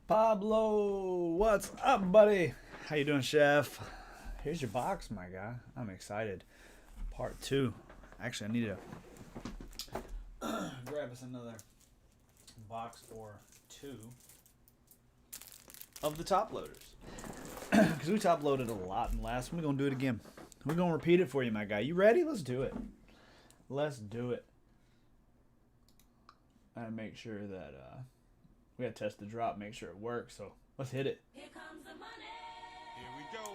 Pablo, what's up, buddy? How you doing, Chef? Here's your box, my guy. I'm excited. Part 2. Actually, I need to grab us another box or 2 of the top loaders. Because we top loaded a lot in the last one. We're going to do it again. We're going to repeat it for you, my guy. You ready? Let's do it. Let's do it. I make sure that we got to test the drop, make sure it works. So let's hit it. Here comes the money. Here we go.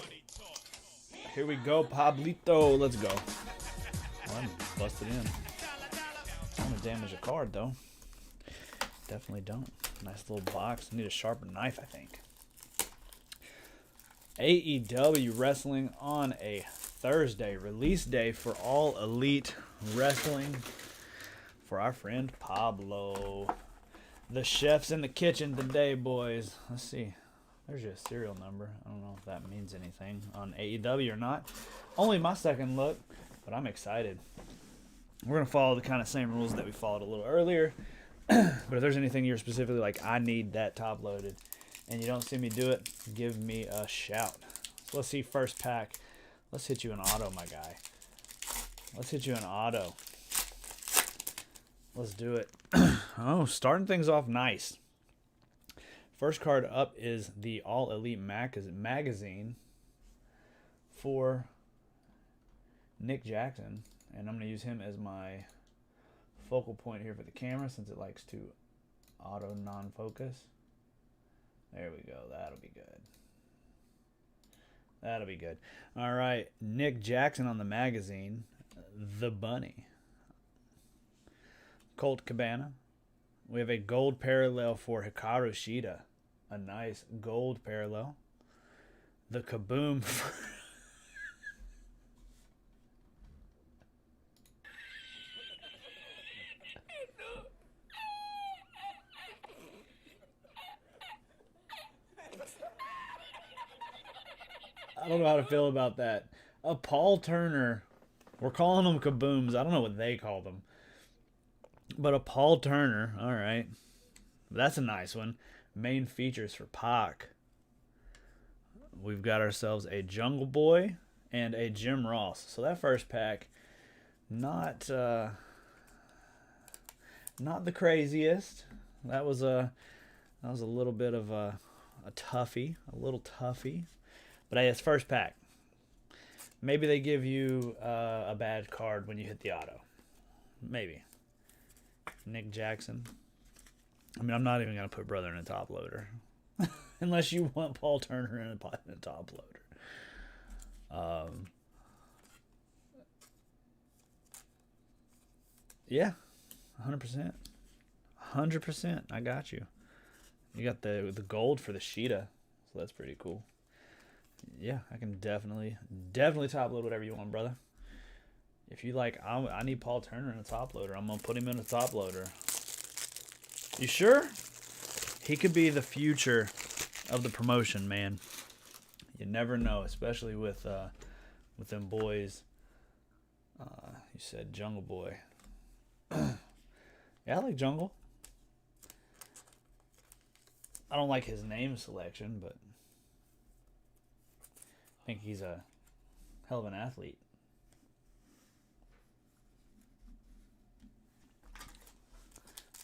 Money talk. Here we go, Pablito. Let's go. Well, I'm busted in. I don't want to damage a card, though. Definitely don't. Nice little box. I need a sharper knife, I think. AEW Wrestling on a Thursday. Release day for All Elite Wrestling for our friend Pablo. The chef's in the kitchen today, boys. Let's see. There's your serial number. I don't know if that means anything on AEW or not. Only my second look, but I'm excited. We're going to follow the kind of same rules that we followed a little earlier. But if there's anything you're specifically like, I need that top loaded, and you don't see me do it, give me a shout. So let's see first pack. Let's hit you an auto, my guy. Let's hit you an auto. Let's do it. Oh, starting things off nice. First card up is the All Elite magazine for Nick Jackson. And I'm going to use him as my focal point here for the camera since it likes to auto non-focus. There we go. That'll be good. That'll be good. All right. Nick Jackson on the magazine. The Bunny. Colt Cabana. We have a gold parallel for Hikaru Shida. A nice gold parallel. The Kaboom for I don't know how to feel about that. A Paul Turner. We're calling them Kabooms. I don't know what they call them. But a Paul Turner. All right. That's a nice one. Main features for Pac. We've got ourselves a Jungle Boy and a Jim Ross. So that first pack, not the craziest. That was a little bit of a toughie, a little toughie. But hey, it's first pack. Maybe they give you a bad card when you hit the auto. Maybe. Nick Jackson. I mean, I'm not even going to put brother in a top loader. Unless you want Paul Turner in a top loader. Yeah. 100%. 100%. I got you. You got the gold for the Sheeta. So that's pretty cool. Yeah, I can definitely top load whatever you want, brother. If you like, I need Paul Turner in a top loader. I'm going to put him in a top loader. You sure? He could be the future of the promotion, man. You never know, especially with them boys. You said Jungle Boy. Yeah, I like Jungle. I don't like his name selection, but I think he's a hell of an athlete.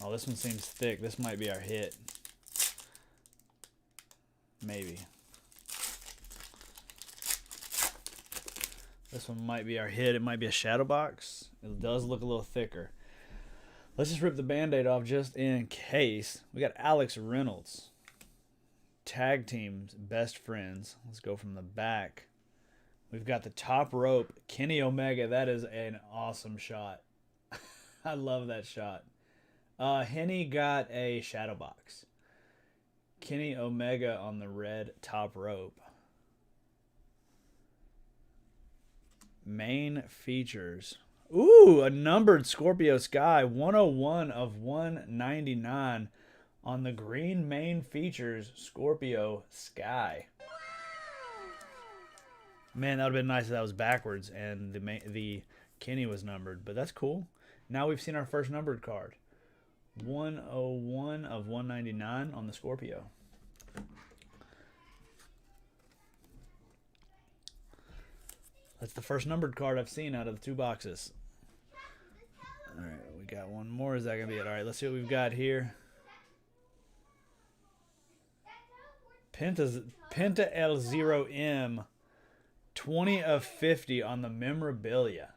Oh, this one seems thick. This might be our hit. Maybe. This one might be our hit. It might be a shadow box. It does look a little thicker. Let's just rip the Band-Aid off just in case. We got Alex Reynolds. Tag team's best friends. Let's go from the back. We've got the top rope. Kenny Omega. That is an awesome shot. I love that shot. Henny got a shadow box. Kenny Omega on the red top rope. Main features. Ooh, a numbered Scorpio Sky. 101 of 199 on the green main features Scorpio Sky. Man, that would have been nice if that was backwards and the Kenny was numbered, but that's cool. Now we've seen our first numbered card. 101 of 199 on the Scorpio. That's the first numbered card I've seen out of the 2 boxes. All right, we got one more. Is that going to be it? All right, let's see what we've got here. Penta L0M, 20 of 50 on the memorabilia.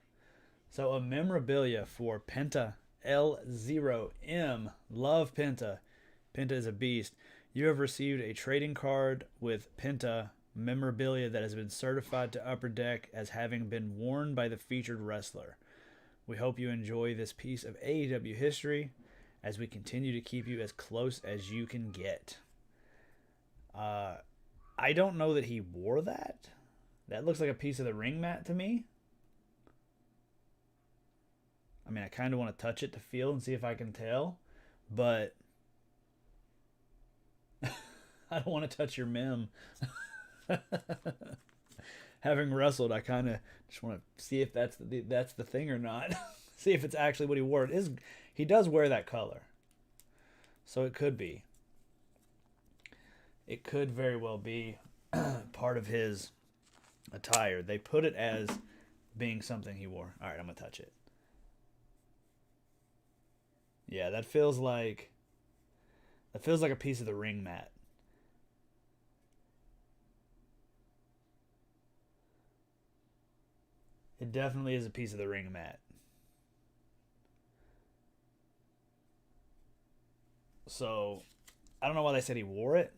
So a memorabilia for Penta L0M. Love Penta. Penta is a beast. You have received a trading card with Penta memorabilia that has been certified to Upper Deck as having been worn by the featured wrestler. We hope you enjoy this piece of AEW history as we continue to keep you as close as you can get. I don't know that he wore that. That looks like a piece of the ring mat to me. I mean, I kind of want to touch it to feel and see if I can tell, but I don't want to touch your mem. Having wrestled, I kind of just want to see if that's the thing or not. See if it's actually what he wore. He does wear that color, so it could be. It could very well be part of his attire. They put it as being something he wore. All right, I'm gonna touch it. Yeah, that feels like a piece of the ring mat. It definitely is a piece of the ring mat. So, I don't know why they said he wore it.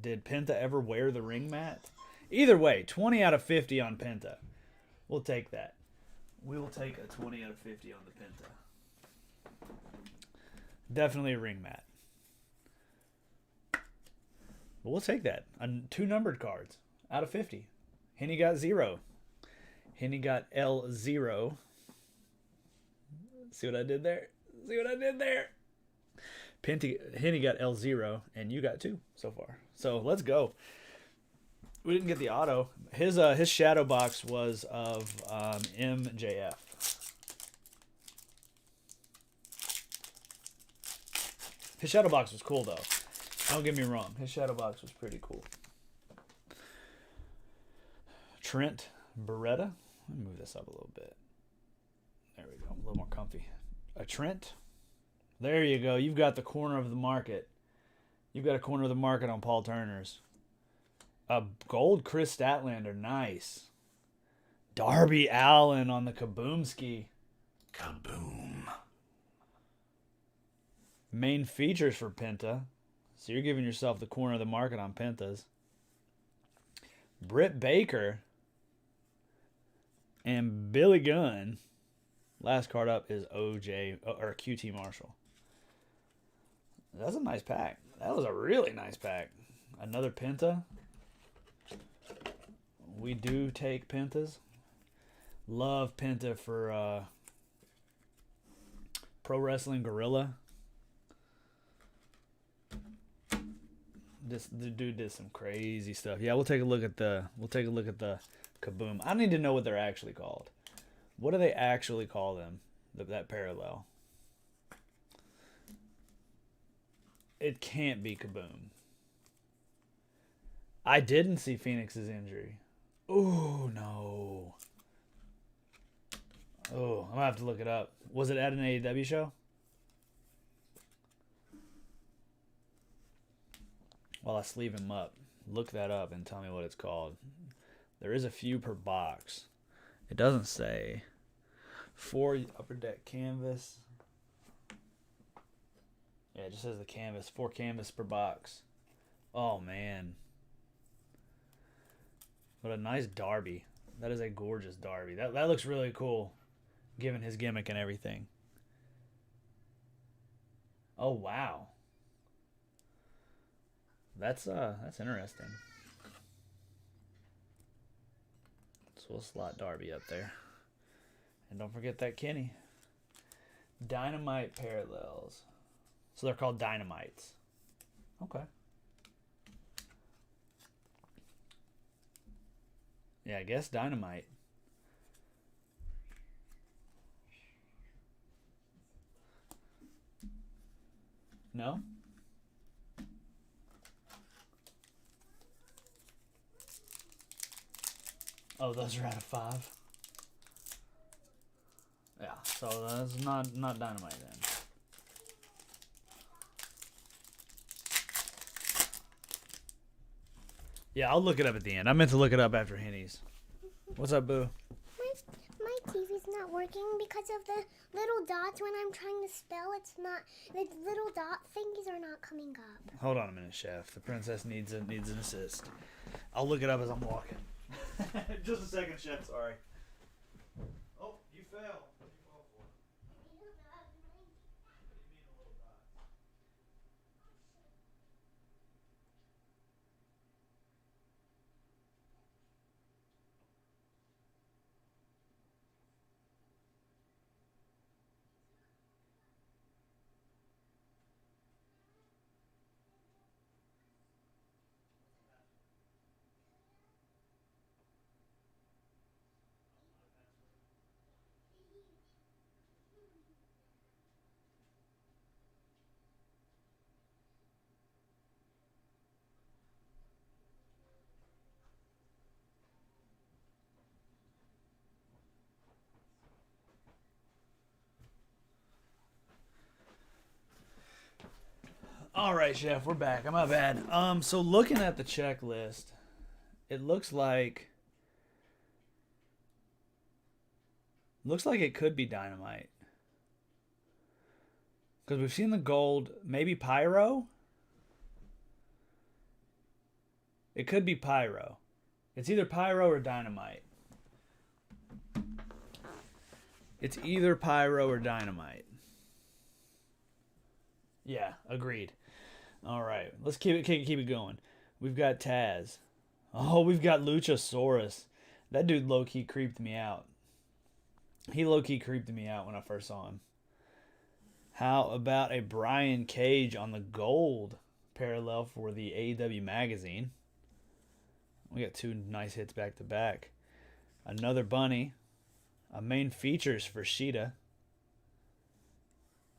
Did Penta ever wear the ring mat? Either way, 20 out of 50 on Penta. We'll take that. We will take a 20 out of 50 on the Penta. Definitely a ring mat. But we'll take that. 2 numbered cards out of 50. Henny got 0. Henny got L0. See what I did there? Henny got L0, and you got 2 so far. So let's go. We didn't get the auto. His shadow box was of MJF. His shadow box was cool, though. Don't get me wrong. His shadow box was pretty cool. Trent Beretta. Let me move this up a little bit. There we go. A little more comfy. A Trent. There you go. You've got the corner of the market. You've got a corner of the market on Paul Turner's. A gold Chris Statlander. Nice. Darby Allin on the Kaboomski. Kaboom. Main features for Penta. So you're giving yourself the corner of the market on Pentas. Britt Baker and Billy Gunn. Last card up is OJ or QT Marshall. That's a nice pack. That was a really nice pack. Another Penta. We do take Pentas. Love Penta for Pro Wrestling Guerrilla. The dude did some crazy stuff. Yeah, we'll take a look at the Kaboom. I need to know what they're actually called. What do they actually call them? That parallel. It can't be Kaboom. I didn't see Phoenix's injury. Oh no. Oh, I'm gonna have to look it up. Was it at an AEW show? While I sleeve him up, look that up and tell me what it's called. There is a few per box. It doesn't say. 4 upper deck canvas. Yeah, it just says the canvas. 4 canvas per box. Oh, man. What a nice Darby. That is a gorgeous Darby. That looks really cool, given his gimmick and everything. Oh, wow. That's interesting. So we'll slot Darby up there. And don't forget that Kenny. Dynamite parallels. So they're called Dynamites. Okay. Yeah, I guess Dynamite. No? Oh, those are out of 5. Yeah, so that's not Dynamite then. Yeah, I'll look it up at the end. I meant to look it up after Henny's. What's up, Boo? My TV's not working because of the little dots when I'm trying to spell. It's not, the little dot thingies are not coming up. Hold on a minute, Chef. The princess needs an assist. I'll look it up as I'm walking. Just a second, Chef. Sorry. Oh, you fell. What did you fall for? What do you mean a little dot? All right, Chef, we're back. My bad. So looking at the checklist, it looks like it could be Dynamite. Because we've seen the gold, maybe Pyro. It could be Pyro. It's either Pyro or Dynamite. It's either Pyro or Dynamite. Yeah, agreed. All right, let's keep it going. We've got Taz. Oh, we've got Luchasaurus. That dude low-key creeped me out. He low-key creeped me out when I first saw him. How about a Brian Cage on the gold parallel for the AEW magazine? We got 2 nice hits back to back. Another bunny. A main features for Sheeta.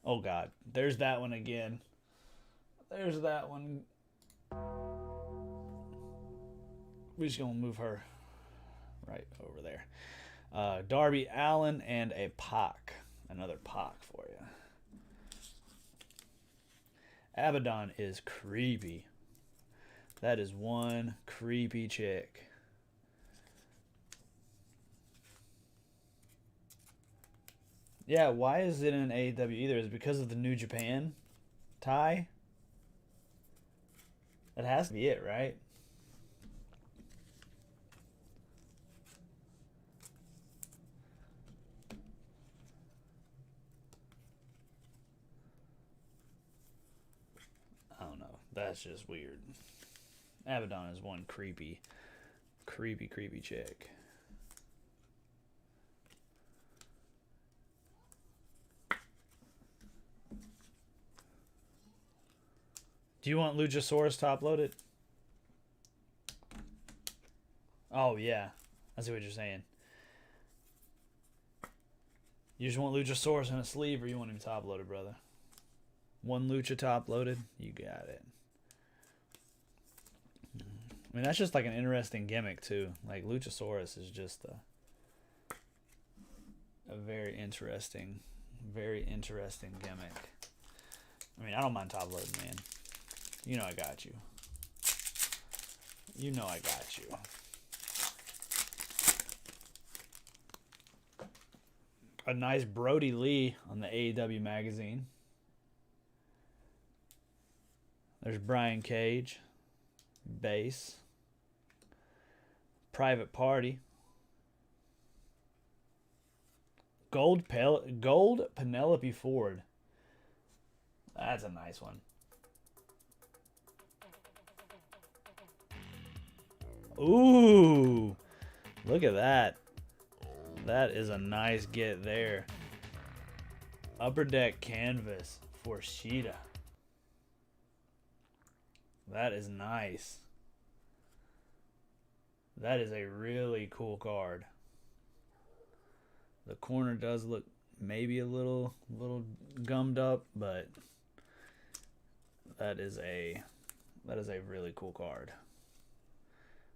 Oh, God. There's that one again. There's that one. We're just going to move her right over there. Darby Allin and a Pac. Another Pac for you. Abaddon is creepy. That is one creepy chick. Yeah, why is it in AEW either? Is it because of the New Japan tie? That has to be it, right? I don't know. That's just weird. Abaddon is one creepy chick. Do you want Luchasaurus top loaded? Oh, yeah. I see what you're saying. You just want Luchasaurus in a sleeve, or you want him top loaded, brother? One Lucha top loaded? You got it. I mean, that's just like an interesting gimmick, too. Like, Luchasaurus is just a very interesting gimmick. I mean, I don't mind top loading, man. You know I got you. You know I got you. A nice Brody Lee on the AEW magazine. There's Brian Cage. Base. Private Party. Gold Penelope Ford. That's a nice one. Ooh, look at that. That is a nice get there. Upper Deck canvas for Sheeta. That is nice. That is a really cool card. The corner does look maybe a little gummed up, but That is a really cool card.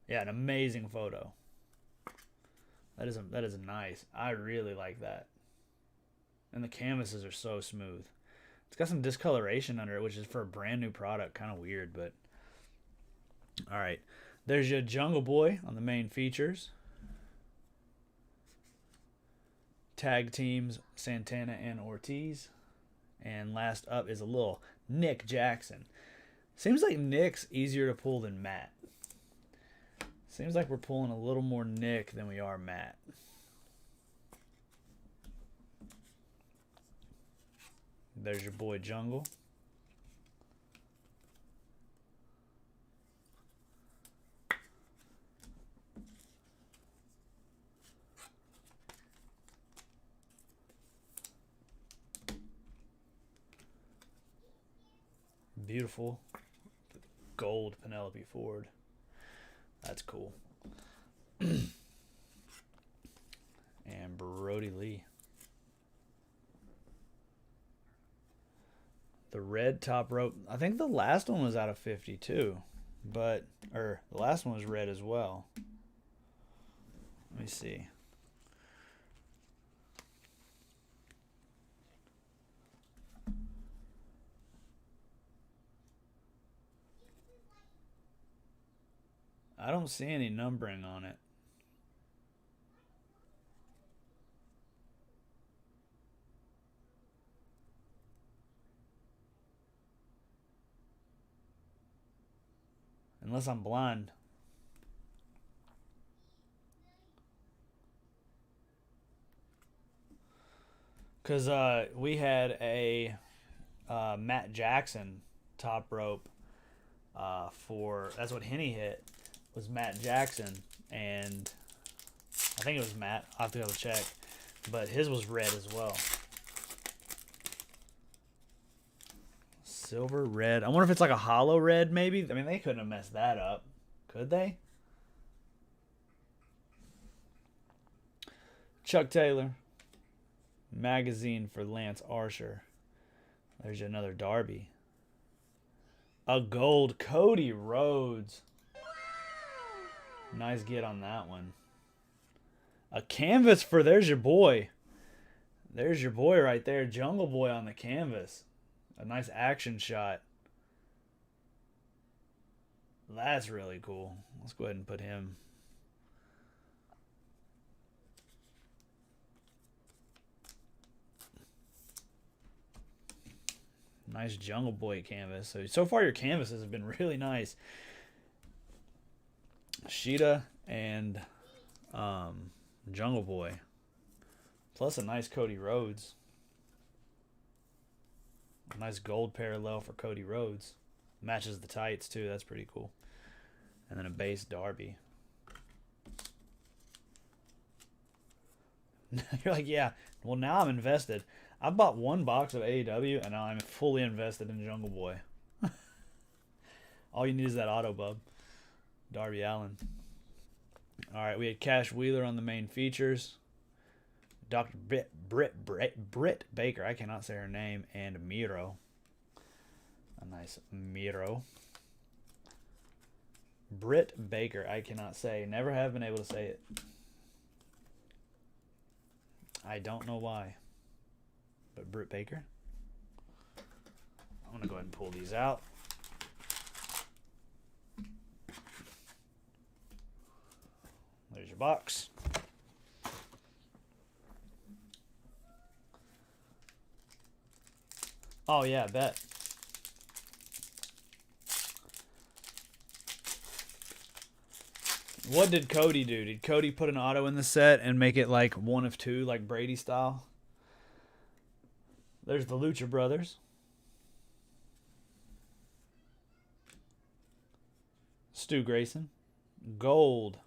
Yeah, an amazing photo. That is nice. I really like that. And the canvases are so smooth. It's got some discoloration under it, which is for a brand new product kind of weird, but all right. There's your Jungle Boy on the main features. Tag teams Santana and Ortiz. And last up is a little Nick Jackson. Seems like Nick's easier to pull than Matt. Seems like we're pulling a little more Nick than we are Matt. There's your boy Jungle. Beautiful gold Penelope Ford. That's cool. And Brody Lee. The red top rope. I think the last one was out of 52. The last one was red as well. Let me see. I don't see any numbering on it. Unless I'm blind. Because we had a Matt Jackson top rope for... That's what Henny hit, was Matt Jackson. And I think it was Matt. I'll have to go check. But his was red as well. Silver, red. I wonder if it's like a hollow red, maybe? I mean, they couldn't have messed that up. Could they? Chuck Taylor. Magazine for Lance Archer. There's another Darby. A gold Cody Rhodes. Nice get on that one. A canvas for... There's your boy. There's your boy right there. Jungle Boy on the canvas. A nice action shot. That's really cool. Let's go ahead and put him. Nice Jungle Boy canvas. So far your canvases have been really nice. Sheeta and Jungle Boy. Plus a nice Cody Rhodes. A nice gold parallel for Cody Rhodes. Matches the tights too. That's pretty cool. And then a base Darby. You're like, yeah. Well, now I'm invested. I bought one box of AEW, and now I'm fully invested in Jungle Boy. All you need is that auto bub. Darby Allin. All right, we had Cash Wheeler on the main features. Dr. Britt Baker. I cannot say her name. And Miro. A nice Miro. Britt Baker. I cannot say. Never have been able to say it. I don't know why. But Britt Baker. I'm going to go ahead and pull these out. There's your box. Oh, yeah, I bet. What did Cody do? Did Cody put an auto in the set and make it like one of two, like Brady style? There's the Lucha Brothers. Stu Grayson. Gold.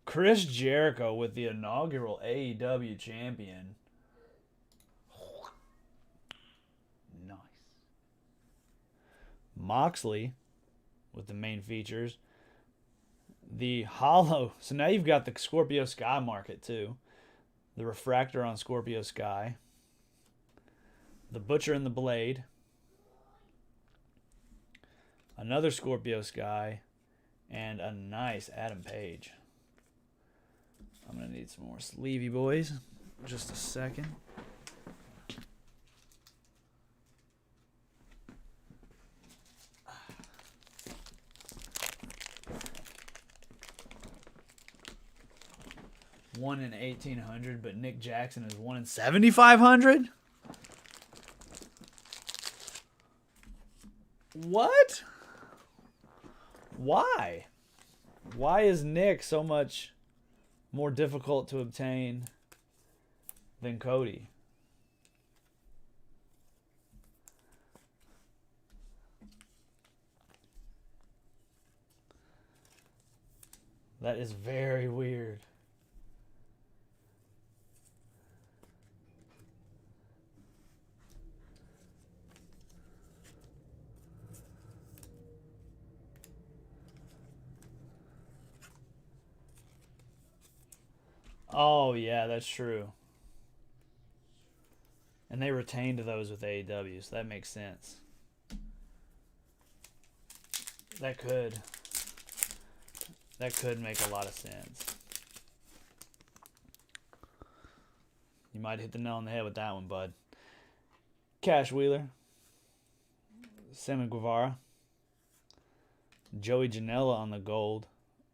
Chris Jericho with the inaugural AEW champion. Nice. Moxley with the main features. The hollow. So now you've got the Scorpio Sky market too. The refractor on Scorpio Sky. The Butcher and the Blade. Another Scorpio Sky. And a nice Adam Page. I'm going to need some more sleevey boys. Just a second. One in 1,800, but Nick Jackson is 1 in 7,500? What? Why? Why is Nick so much more difficult to obtain than Cody? That is very weird. Oh, yeah, that's true. And they retained those with AEW, so that makes sense. That could make a lot of sense. You might hit the nail on the head with that one, bud. Cash Wheeler. Sammy Guevara. Joey Janela on the gold.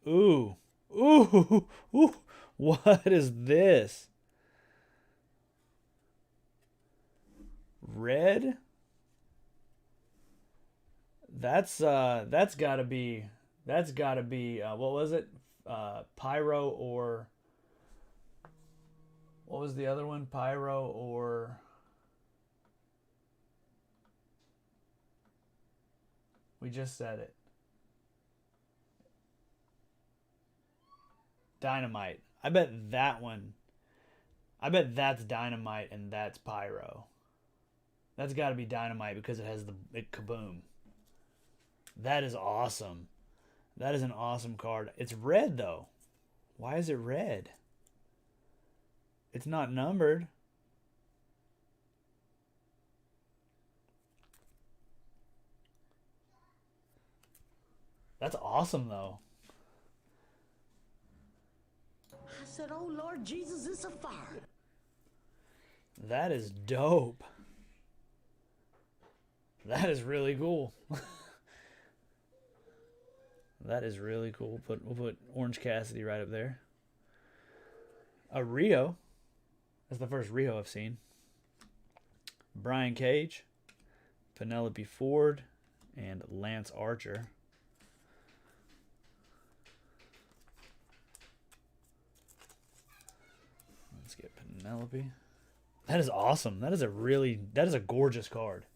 Ooh. Ooh. Ooh. What is this? Red? That's gotta be what was it? Pyro, or what was the other one? Pyro or we just said it. Dynamite. I bet that's Dynamite and that's Pyro. That's got to be Dynamite because it has the kaboom. That is awesome. That is an awesome card. It's red, though. Why is it red? It's not numbered. That's awesome, though. I said, oh, Lord Jesus, it's a fire. That is dope. That is really cool. That is really cool. We'll put Orange Cassidy right up there. A Rio. That's the first Rio I've seen. Brian Cage, Penelope Ford, and Lance Archer. Let's get Penelope. That is awesome. That is a gorgeous card.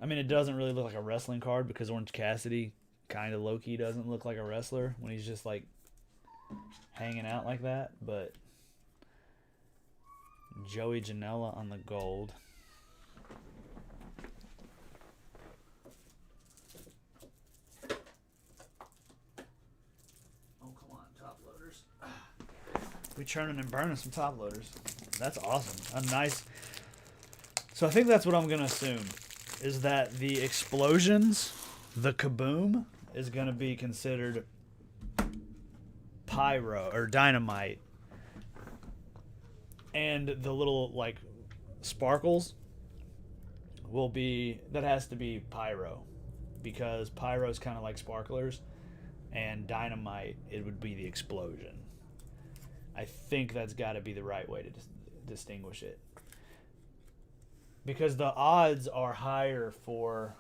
I mean, it doesn't really look like a wrestling card because Orange Cassidy kind of low-key doesn't look like a wrestler when he's just like hanging out like that, but Joey Janela on the gold. Oh, come on, top loaders. We churning and burning some top loaders. That's awesome. A nice. So I think that's what I'm going to assume is that the explosions, the kaboom, is going to be considered pyro or dynamite. And the little, like, sparkles will be, that has to be pyro. Because pyro is kind of like sparklers. And dynamite, it would be the explosion. I think that's got to be the right way to distinguish it. Because the odds are higher for...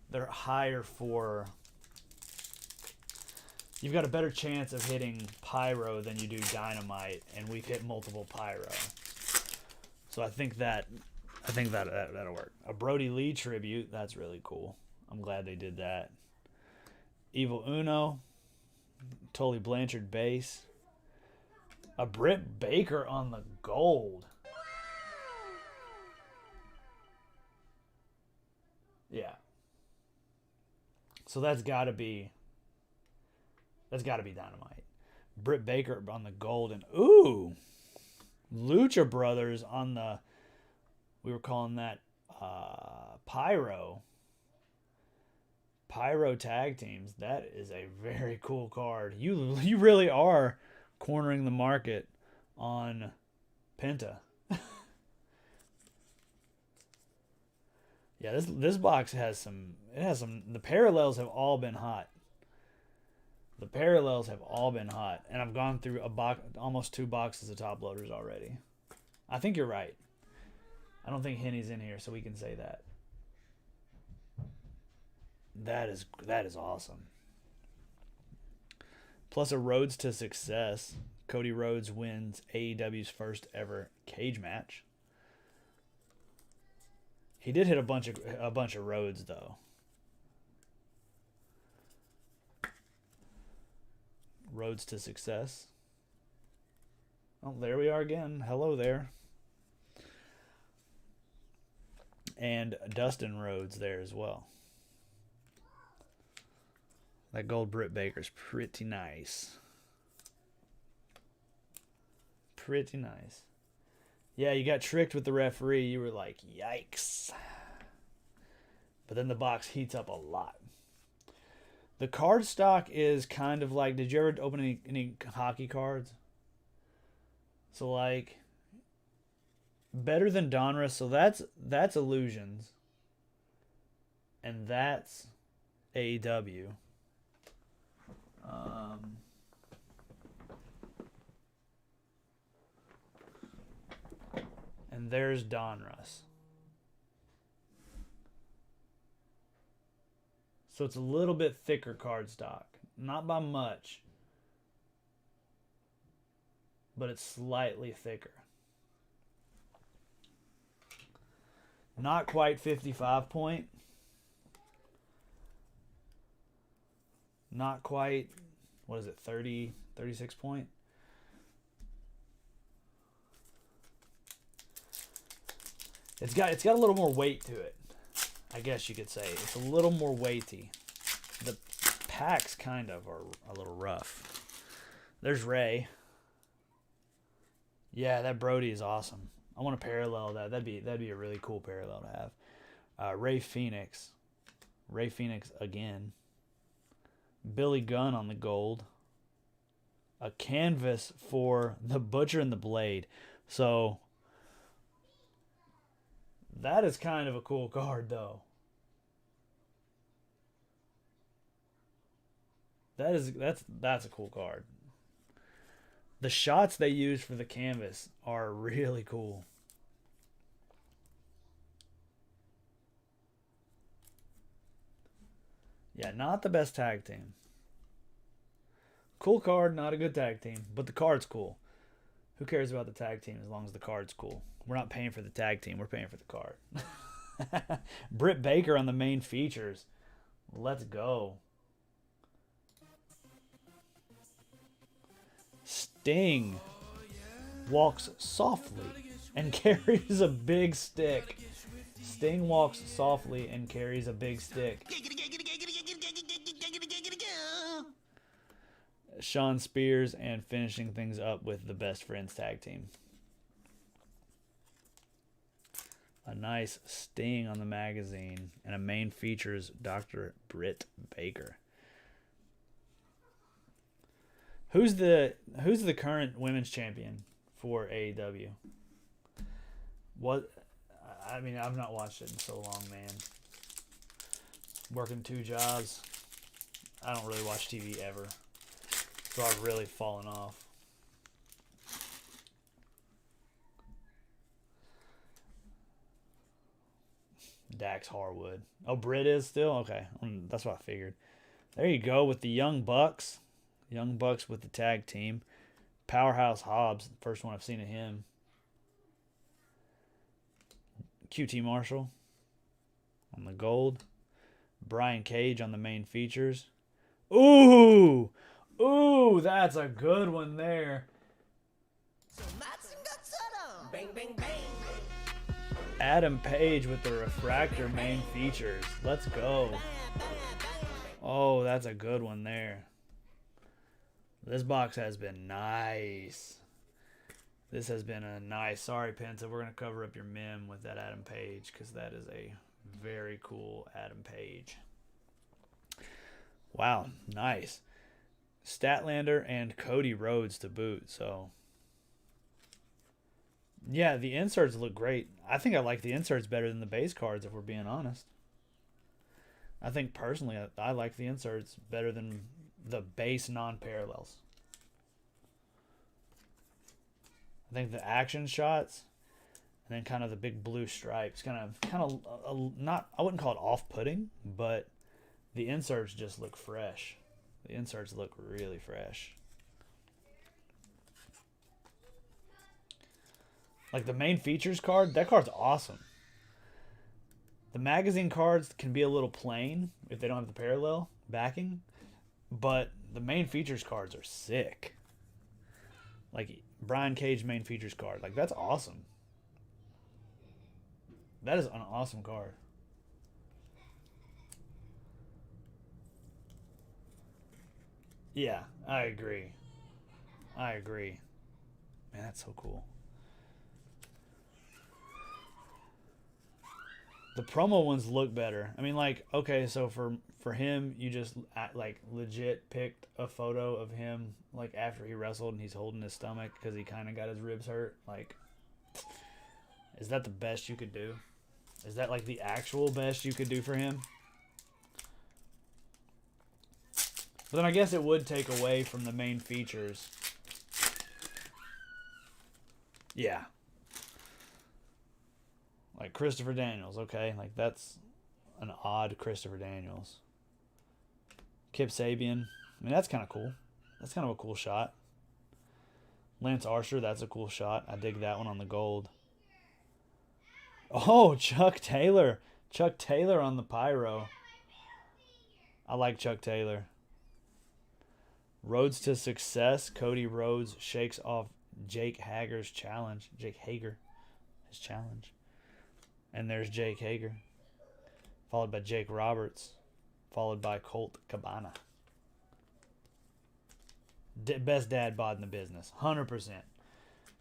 They're higher for... You've got a better chance of hitting pyro than you do dynamite, and we've hit multiple pyro. So I think that'll work. A Brody Lee tribute, that's really cool. I'm glad they did that. Evil Uno, Tully Blanchard base. A Britt Baker on the gold. Yeah. So that's got to be Dynamite. Britt Baker on the gold, and ooh, Lucha Brothers on the, we were calling that Pyro tag teams. That is a very cool card. You really are cornering the market on Penta. Yeah, this box has some. It has some. The parallels have all been hot. The parallels have all been hot, and I've gone through almost 2 boxes of top loaders already. I think you're right. I don't think Henny's in here, so we can say that. That is awesome. Plus a Rhodes to success. Cody Rhodes wins AEW's first ever cage match. He did hit a bunch of Rhodes though. Rhodes to success. Oh, there we are again. Hello there. And Dustin Rhodes there as well. That gold Britt Baker's pretty nice. Pretty nice. Yeah, you got tricked with the referee. You were like, yikes. But then the box heats up a lot. The card stock is kind of like, did you ever open any hockey cards? So like, better than Donruss. So that's Illusions. And that's AEW. And there's Donruss. So it's a little bit thicker card stock. Not by much. But it's slightly thicker. Not quite 55 point. Not quite, what is it, 36 point? It's got a little more weight to it. I guess you could say. It's a little more weighty. The packs kind of are a little rough. There's Ray. Yeah, that Brody is awesome. I want to parallel that. That'd be a really cool parallel to have. Ray Phoenix. Ray Phoenix again. Billy Gunn on the gold. A canvas for the Butcher and the Blade. So that is kind of a cool card though. That's a cool card. The shots they use for the canvas are really cool. Yeah, not the best tag team. Cool card, not a good tag team, but the card's cool. Who cares about the tag team as long as the card's cool? We're not paying for the tag team, we're paying for the card. Britt Baker on the main features. Let's go. Sting walks softly and carries a big stick. Sting walks softly and carries a big stick. Shawn Spears and finishing things up with the Best Friends tag team. A nice Sting on the magazine, and a main features Dr. Britt Baker. Who's the current women's champion for AEW? What? I mean, I've not watched it in so long, man. Working 2 jobs. I don't really watch TV ever. So I've really fallen off. Dax Harwood. Oh, Britt is still? Okay. That's what I figured. There you go with the Young Bucks. Young Bucks with the tag team. Powerhouse Hobbs, the first one I've seen of him. QT Marshall on the gold. Brian Cage on the main features. Ooh! Ooh, that's a good one there. Bang, bang, bang. Adam Page with the refractor main features. Let's go. Oh, that's a good one there. This box has been nice. This has been a nice. Sorry, Penta. We're going to cover up your mem with that Adam Page because that is a Very cool, Adam Page. Wow, nice. Statlander and Cody Rhodes to boot. So, yeah, the inserts look great. I think I like the inserts better than the base cards, if we're being honest. I think personally, I like the inserts better than the base non-parallels. I think the action shots and then kind of the big blue stripes, kind of not, I wouldn't call it off-putting, but the inserts just look fresh. The inserts look really fresh. Like the main features card, that card's awesome. The magazine cards can be a little plain if they don't have the parallel backing, but the main features cards are sick. Like Brian Cage main features card, like that's awesome. That is an awesome card. Yeah, I agree. I agree. Man, that's so cool. The promo ones look better. I mean, like, okay, so for him, you just like legit picked a photo of him like after he wrestled and he's holding his stomach because he kind of got his ribs hurt. Like, is that the best you could do? Is that like the actual best you could do for him? But then I guess it would take away from the main features. Yeah. Like Christopher Daniels, okay? Like that's an odd Christopher Daniels. Kip Sabian. I mean, that's kind of cool. That's kind of a cool shot. Lance Archer, that's a cool shot. I dig that one on the gold. Oh, Chuck Taylor. Chuck Taylor on the pyro. I like Chuck Taylor. Roads to Success. Cody Rhodes shakes off Jake Hager's challenge. Jake Hager. His challenge. And there's Jake Hager. Followed by Jake Roberts. Followed by Colt Cabana. Best dad bod in the business. 100%.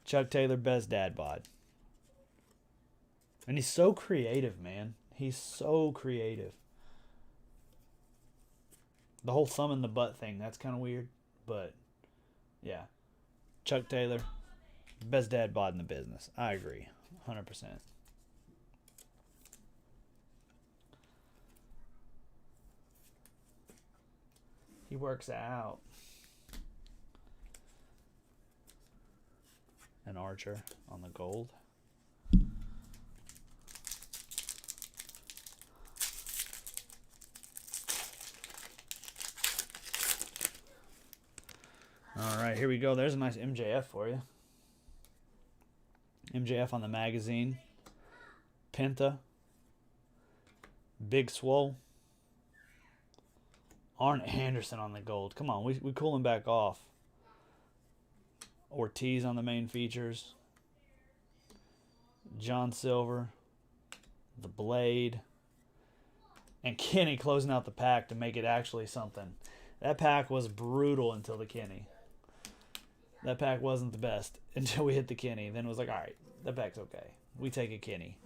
Chuck Taylor, best dad bod. And he's so creative, man. He's so creative. The whole thumb in the butt thing, that's kind of weird. But, yeah. Chuck Taylor, best dad bod in the business. I agree. 100%. He works out. An Archer on the gold. All right, here we go. There's a nice MJF for you. MJF on the magazine. Penta. Big Swole. Arn Anderson on the gold. Come on, we cool him back off. Ortiz on the main features. John Silver. The Blade. And Kenny closing out the pack to make it actually something. That pack was brutal until the Kenny. That pack wasn't the best until we hit the Kenny. Then it was like, all right, that pack's okay. We take a Kenny.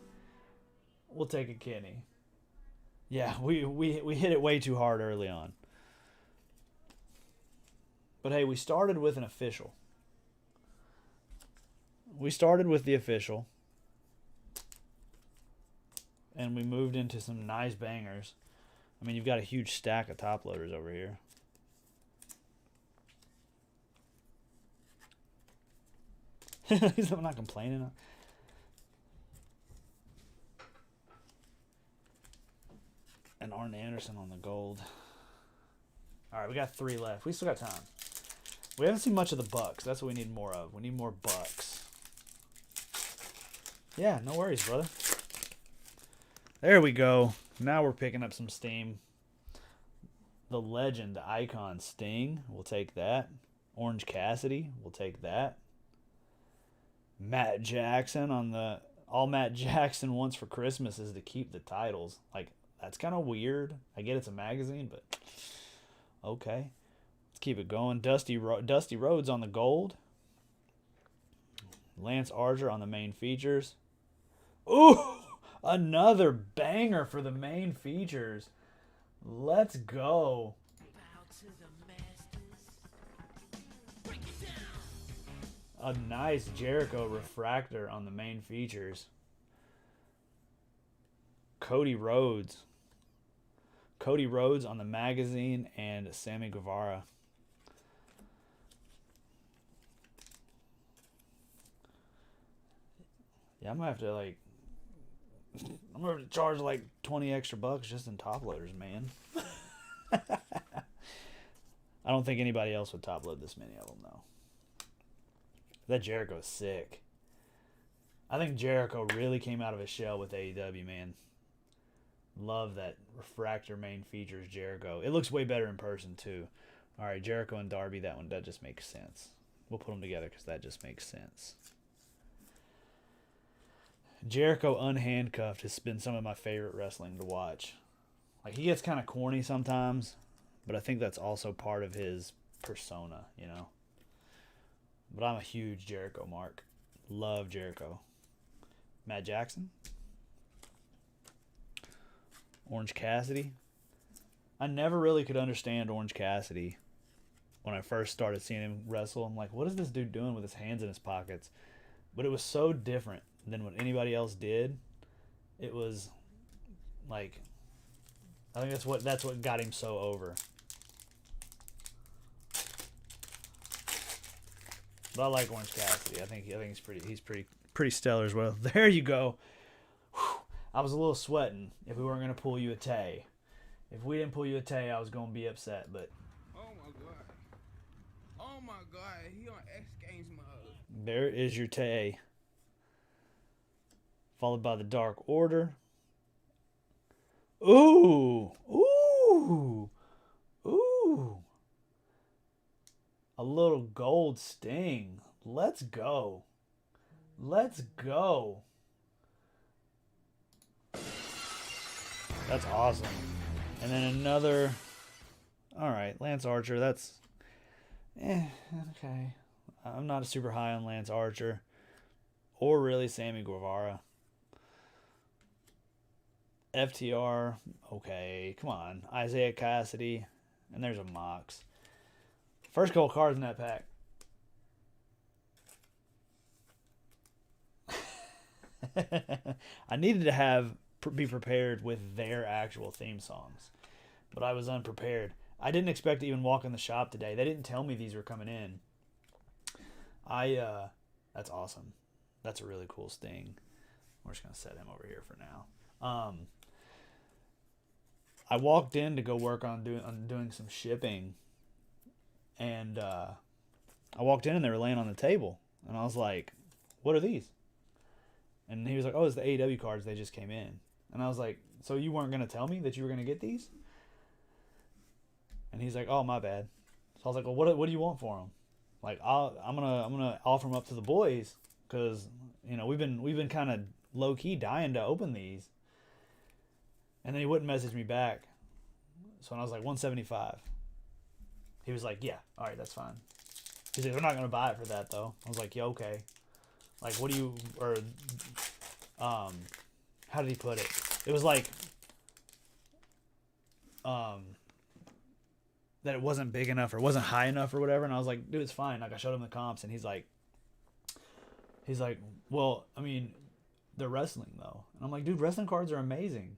We'll take a Kenny. Yeah, we hit it way too hard early on. But hey, we started with an official. We started with the official. And we moved into some nice bangers. I mean, you've got a huge stack of top loaders over here. I'm not complaining. And Arn Anderson on the gold. All right, we got 3 left. We still got time. We haven't seen much of the Bucks. That's what we need more of. We need more Bucks. Yeah, no worries, brother. There we go. Now we're picking up some steam. The legend, the icon Sting. We'll take that. Orange Cassidy. We'll take that. Matt Jackson on the... All Matt Jackson wants for Christmas is to keep the titles. Like, that's kind of weird. I get it's a magazine, but... Okay. Let's keep it going. Dusty Rhodes on the gold. Lance Archer on the main features. Ooh! Another banger for the main features. Let's go. A nice Jericho refractor on the main features. Cody Rhodes. Cody Rhodes on the magazine and Sammy Guevara. Yeah, I'm gonna have to charge like 20 extra bucks just in top loaders, man. I don't think anybody else would top load this many of them though. That Jericho's sick. I think Jericho really came out of his shell with AEW, man. Love that refractor main features Jericho. It looks way better in person too. All right, Jericho and Darby, that just makes sense. We'll put them together because that just makes sense. Jericho unhandcuffed has been some of my favorite wrestling to watch. Like, he gets kind of corny sometimes, but I think that's also part of his persona, you know. But I'm a huge Jericho mark. Love Jericho. Matt Jackson. Orange Cassidy. I never really could understand Orange Cassidy when I first started seeing him wrestle. I'm like, what is this dude doing with his hands in his pockets? But it was so different than what anybody else did. It was like, I think that's what got him so over. But I like Orange Cassidy. I think he's pretty stellar as well. There you go. Whew. I was a little sweating if we weren't gonna pull you a Tay. If we didn't pull you a Tay, I was gonna be upset. But oh my god, he on X Games mode. there is your Tay. Followed by the Dark Order. Ooh, ooh, ooh. A little gold Sting. Let's go. Let's go. That's awesome. And then another. All right, Lance Archer. That's. Okay. I'm not super high on Lance Archer. Or really Sammy Guevara. FTR. Okay, come on. Isaiah Cassidy. And there's a Mox. First couple cards in that pack. I needed to be prepared with their actual theme songs, but I was unprepared. I didn't expect to even walk in the shop today. They didn't tell me these were coming in. That's awesome. That's a really cool Sting. We're just gonna set him over here for now. I walked in to go work on doing some shipping, and I walked in and they were laying on the table, and I was like, "What are these?" And he was like, "Oh, it's the AEW cards. They just came in." And I was like, "So you weren't gonna tell me that you were gonna get these?" And he's like, "Oh, my bad." So I was like, "Well, what do you want for them?" Like, I'm gonna offer them up to the boys because we've been kind of low key dying to open these. And then he wouldn't message me back. So when I was like, 175. He was like, "Yeah, all right, that's fine." He said, "We're not gonna buy it for that though." I was like, "Yeah, okay." Like, what do you, or, how did he put it? It was like, that it wasn't big enough or wasn't high enough or whatever. And I was like, "Dude, it's fine." Like, I showed him the comps and he's like, "Well, I mean, they're wrestling though." And I'm like, "Dude, wrestling cards are amazing."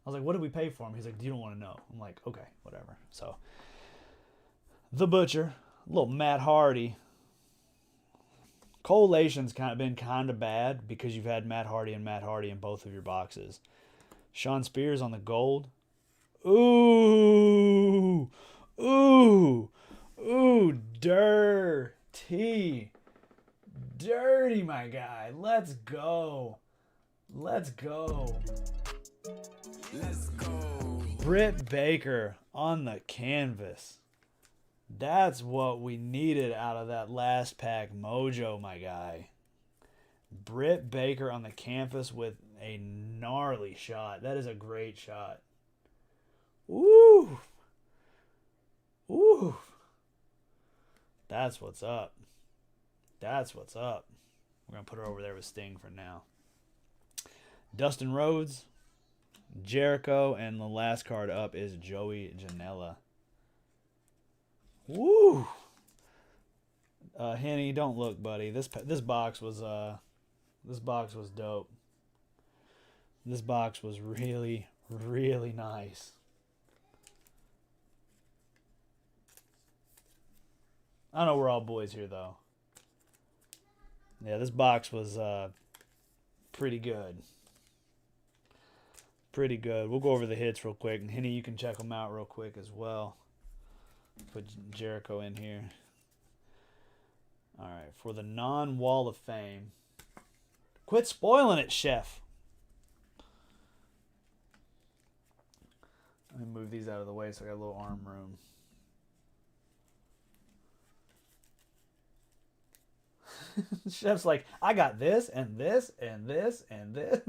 I was like, "What did we pay for them?" He's like, "You don't want to know." I'm like, "Okay, whatever." So, the Butcher, little Matt Hardy. Collation's been kind of bad because you've had Matt Hardy in both of your boxes. Sean Spears on the gold. Ooh, ooh, ooh, dirty, my guy. Let's go. Let's go. Britt Baker on the canvas. That's what we needed out of that last pack mojo, my guy. Britt Baker on the canvas with a gnarly shot. That is a great shot. Woo! Woo! That's what's up. That's what's up. We're going to put her over there with Sting for now. Dustin Rhodes, Jericho, and the last card up is Joey Janela. Woo! Henny, don't look, buddy. This box was dope. This box was really, really nice. I know we're all boys here, though. Yeah, this box was pretty good. Pretty good. We'll go over the hits real quick. And Henny, you can check them out real quick as well. Put Jericho in here. All right, for the non-Wall of Fame. Quit spoiling it, Chef. Let me move these out of the way so I got a little arm room. Chef's like, I got this and this and this and this.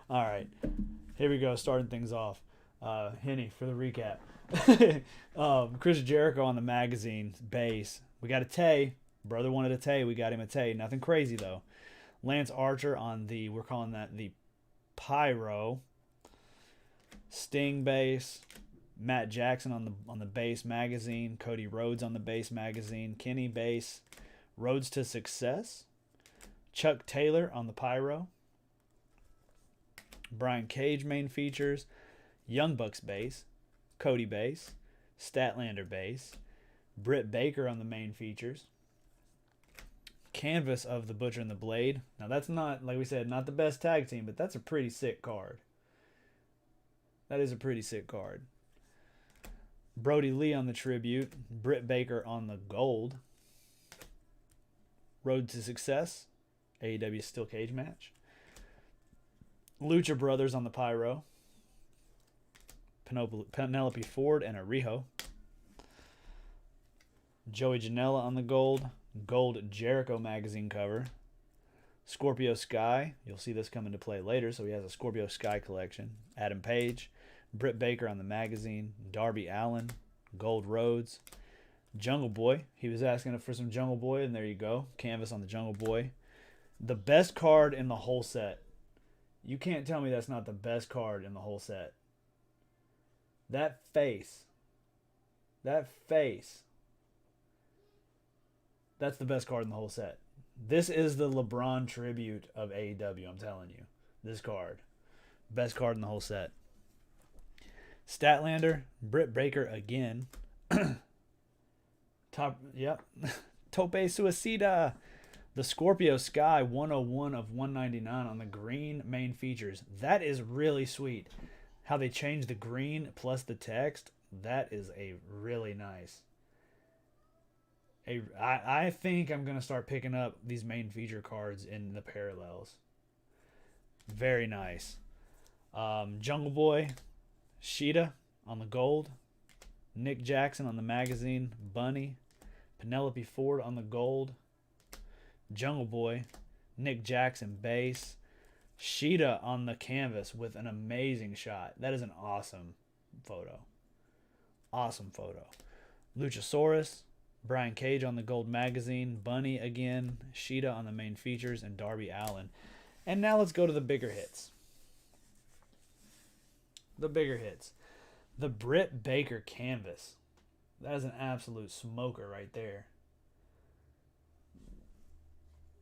All right, here we go. Starting things off. Henny for the recap. Chris Jericho on the magazine base. We got a Tay. Brother wanted a Tay. We got him a Tay. Nothing crazy though. Lance Archer on the, we're calling that the Pyro. Sting base. Matt Jackson on the base magazine. Cody Rhodes on the base magazine. Kenny base. Roads to Success. Chuck Taylor on the Pyro. Brian Cage main features. Young Bucks base. Cody base. Statlander base. Britt Baker on the main features. Canvas of the Butcher and the Blade. Now that's not, like we said, not the best tag team, but that's a pretty sick card. That is a pretty sick card. Brody Lee on the Tribute. Britt Baker on the Gold. Road to Success. AEW Steel Cage match. Lucha Brothers on the Pyro. Penelope Ford and Arijo. Joey Janela on the Gold. Gold Jericho magazine cover. Scorpio Sky. You'll see this come into play later, so he has a Scorpio Sky collection. Adam Page. Britt Baker on the magazine. Darby Allin. Gold Rhodes. Jungle Boy. He was asking for some Jungle Boy, and there you go. Canvas on the Jungle Boy. The best card in the whole set. You can't tell me that's not the best card in the whole set. That face. That face. That's the best card in the whole set. This is the LeBron tribute of AEW, I'm telling you. This card. Best card in the whole set. Statlander, Britt Baker again. Tope Suicida. The Scorpio Sky 101 of 199 on the green main features. That is really sweet. How they changed the green plus the text. That is a really nice. I think I'm going to start picking up these main feature cards in the parallels. Very nice. Jungle Boy, Sheeta on the gold. Nick Jackson on the magazine. Bunny. Penelope Ford on the gold. Jungle Boy. Nick Jackson base. Sheeta on the canvas with an amazing shot. That is an awesome photo. Awesome photo. Luchasaurus. Brian Cage on the gold magazine. Bunny again. Sheeta on the main features. And Darby Allin. And now let's go to the bigger hits. The bigger hits. The Britt Baker canvas. That is an absolute smoker right there.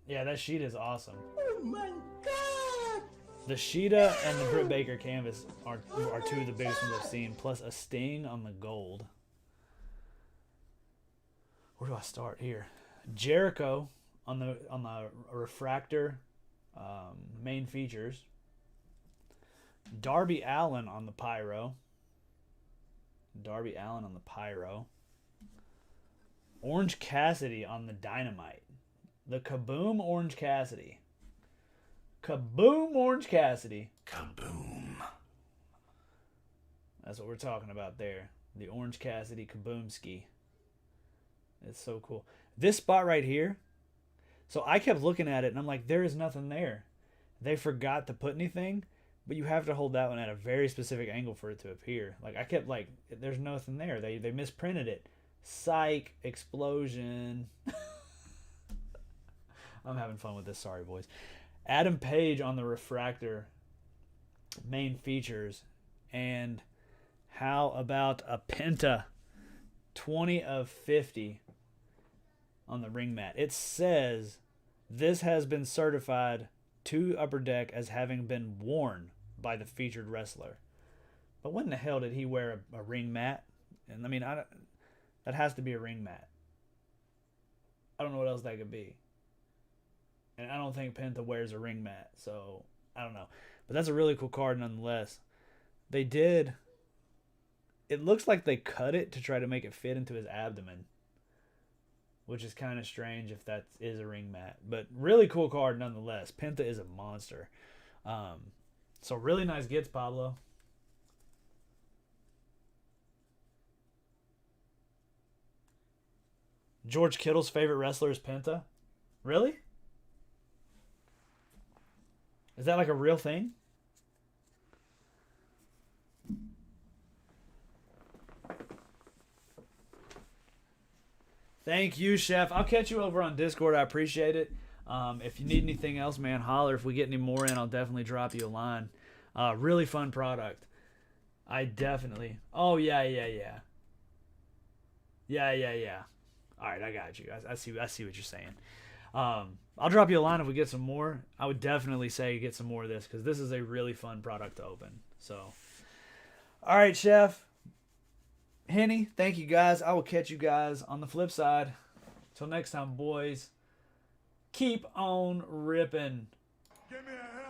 Yeah, that Sheeta is awesome. Oh my God! The Sheeta and the Britt Baker canvas are two of the biggest ones I've seen. Plus a Sting on the gold. Where do I start here? Jericho on the refractor main features. Darby Allin on the Pyro. Darby Allin on the Pyro. Orange Cassidy on the Dynamite. The Kaboom Orange Cassidy. Kaboom Orange Cassidy. Kaboom. That's what we're talking about there. The Orange Cassidy Kaboomski. It's so cool. This spot right here. So I kept looking at it and I'm like, there is nothing there. They forgot to put anything, but you have to hold that one at a very specific angle for it to appear. Like I kept like, there's nothing there. They misprinted it. Psych. Explosion. I'm having fun with this. Sorry, boys. Adam Page on the refractor main features. And how about a Penta 20 of 50 on the ring mat? It says this has been certified to Upper Deck as having been worn by the featured wrestler. But when the hell did he wear a ring mat? And I mean, that has to be a ring mat. I don't know what else that could be. And I don't think Penta wears a ring mat, so I don't know. But that's a really cool card nonetheless. They did. It looks like they cut it to try to make it fit into his abdomen, which is kind of strange if that is a ring mat. But really cool card nonetheless. Penta is a monster. So really nice gets, Pablo. George Kittle's favorite wrestler is Penta? Really? Is that like a real thing? Thank you, Chef. I'll catch you over on Discord. I appreciate it. If you need anything else, man, holler. If we get any more in, I'll definitely drop you a line. Really fun product. I definitely. Oh, yeah. Yeah. All right, I got you. I see what you're saying. I'll drop you a line if we get some more. I would definitely say get some more of this because this is a really fun product to open. So, all right, Chef. Henny, thank you guys. I will catch you guys on the flip side. Till next time, boys. Keep on ripping. Give me a